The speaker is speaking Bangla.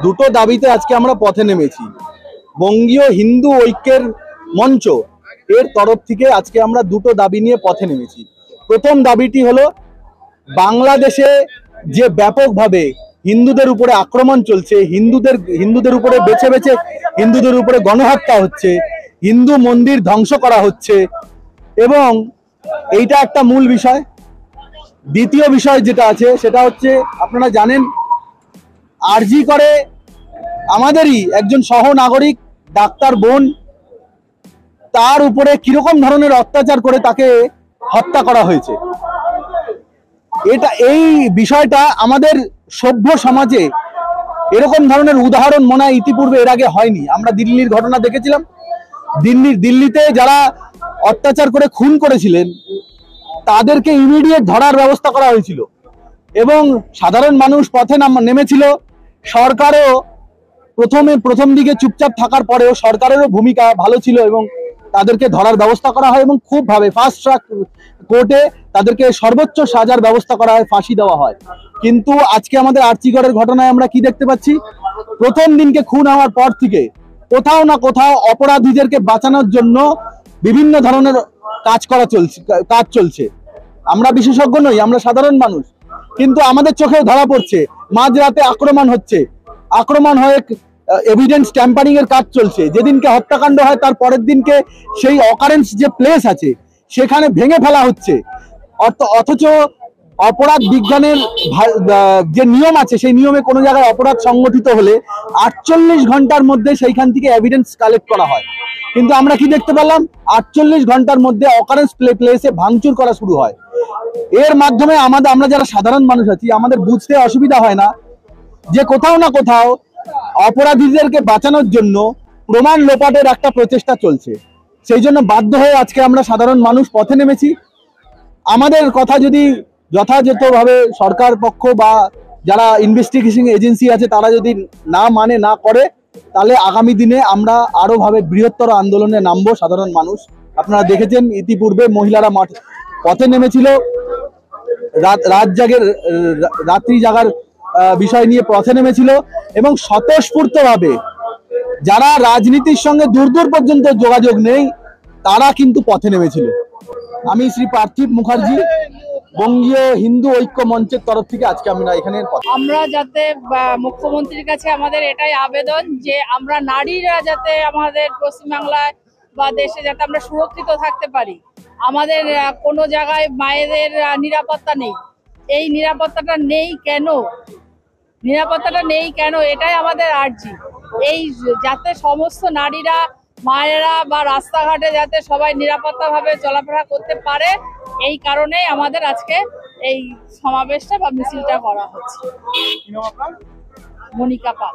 দুটো দাবিতে আজকে আমরা পথে নেমেছি। বঙ্গীয় হিন্দু ঐক্যের মঞ্চ এর তরফ থেকে আজকে আমরা দুটো দাবি নিয়ে পথে নেমেছি। প্রথম দাবিটি হলো, বাংলাদেশে যে ব্যাপকভাবে হিন্দুদের উপরে আক্রমণ চলছে, হিন্দুদের উপরে বেছে বেছে হিন্দুদের উপরে গণহত্যা হচ্ছে, হিন্দু মন্দির ধ্বংস করা হচ্ছে, এবং এইটা একটা মূল বিষয়। দ্বিতীয় বিষয় যেটা আছে সেটা হচ্ছে, আপনারা জানেন আরজি করে আমাদেরই একজন সহনাগরিক ডাক্তার বোন, তার উপরে কিরকম ধরনের অত্যাচার করে তাকে হত্যা করা হয়েছে। এই বিষয়টা আমাদের সভ্য সমাজে এরকম ধরনের উদাহরণ মনে হয় ইতিপূর্বে এর আগে হয়নি। আমরা দিল্লির ঘটনা দেখেছিলাম, দিল্লিতে যারা অত্যাচার করে খুন করেছিলেন তাদেরকে ইমিডিয়েট ধরার ব্যবস্থা করা হয়েছিল এবং সাধারণ মানুষ পথে নেমেছিল। সরকারও প্রথম দিকে চুপচাপ থাকার পরেও সরকারেরও ভূমিকা ভালো ছিল এবং তাদেরকে ধরার ব্যবস্থা করা হয় এবং খুব ভাবে ফাস্ট ট্র্যাক কোর্টে তাদেরকে সর্বোচ্চ সাজার ব্যবস্থা করা হয়, ফাঁসি দেওয়া হয়। কিন্তু আজকে আমাদের আর্চিগড়ের ঘটনায় আমরা কি দেখতে পাচ্ছি? প্রথম দিনকে খুন হওয়ার পর থেকে কোথাও না কোথাও অপরাধীদেরকে বাঁচানোর জন্য বিভিন্ন ধরনের কাজ চলছে। আমরা বিশেষজ্ঞ নই, আমরা সাধারণ মানুষ, কিন্তু আমাদের চোখেও ধরা পড়ছে মাঝরাতে আক্রমণ হয়ে এভিডেন্স ট্যাম্পারিং এর কাজ চলছে। যেদিনকে হত্যাকাণ্ড হয় তার পরের দিনকে সেই অকারেন্স যে প্লেস আছে সেখানে ভেঙে ফেলা হচ্ছে। অথচ অপরাধ বিজ্ঞানের যে নিয়ম আছে সেই নিয়মে কোনো জায়গায় অপরাধ সংগঠিত হলে 48 ঘন্টার মধ্যে সেইখান থেকে এভিডেন্স কালেক্ট করা হয়। কিন্তু আমরা কি দেখতে পেলাম? 48 ঘন্টার মধ্যে অকারেন্স প্লেসে ভাঙচুর করা শুরু হয়। এর মাধ্যমে আমরা যারা সাধারণ মানুষ আছি আমাদের বুঝতে অসুবিধা হয় না যে কোথাও না কোথাও অপরাধীদেরকে বাঁচানোর জন্য প্রমাণ লোপাটের একটা প্রচেষ্টা চলছে। সেই জন্য বাধ্য হয়ে আজকে আমরা সাধারণ মানুষ পথে নেমেছি। আমাদের কথা যদি যথাযথভাবে সরকার পক্ষ বা যারা ইনভেস্টিগেশন এজেন্সি আছে তারা যদি না করে, তাহলে আগামী দিনে আমরা আরো ভাবে বৃহত্তর আন্দোলনে নামবো সাধারণ মানুষ। আপনারা দেখেছেন ইতিপূর্বে মহিলারা পথে নেমেছিল, রাত্রি জাগার বিষয় নিয়ে পথে নেমেছিল এবং স্বতঃস্ফূর্তভাবে যারা রাজনীতির সঙ্গে দূর পর্যন্ত যোগাযোগ নেই তারা কিন্তু পথে নেমেছিল। আমি শ্রী পার্থিব মুখার্জি, বঙ্গীয় হিন্দু ঐক্য মঞ্চের তরফ থেকে আজকে আমরা এখানে আমরা যাতে মুখ্যমন্ত্রীর কাছে আমাদের এটাই আবেদন যে আমরা নারীরা যাতে আমাদের পশ্চিমবাংলায় বা দেশে যাতে আমরা সুরক্ষিত থাকতে পারি। আমাদের কোনো জায়গায় মায়েদের নিরাপত্তা নেই। এই নিরাপত্তাটা নেই কেন এটাই আমাদের আর্জি। এই যাতে সমস্ত নারীরা, মায়েরা বা রাস্তাঘাটে যাতে সবাই নিরাপত্তাভাবে চলাফেরা করতে পারে, এই কারণেই আমাদের আজকে এই সমাবেশটা বা মিছিলটা করা হচ্ছে। মনিকা পাল।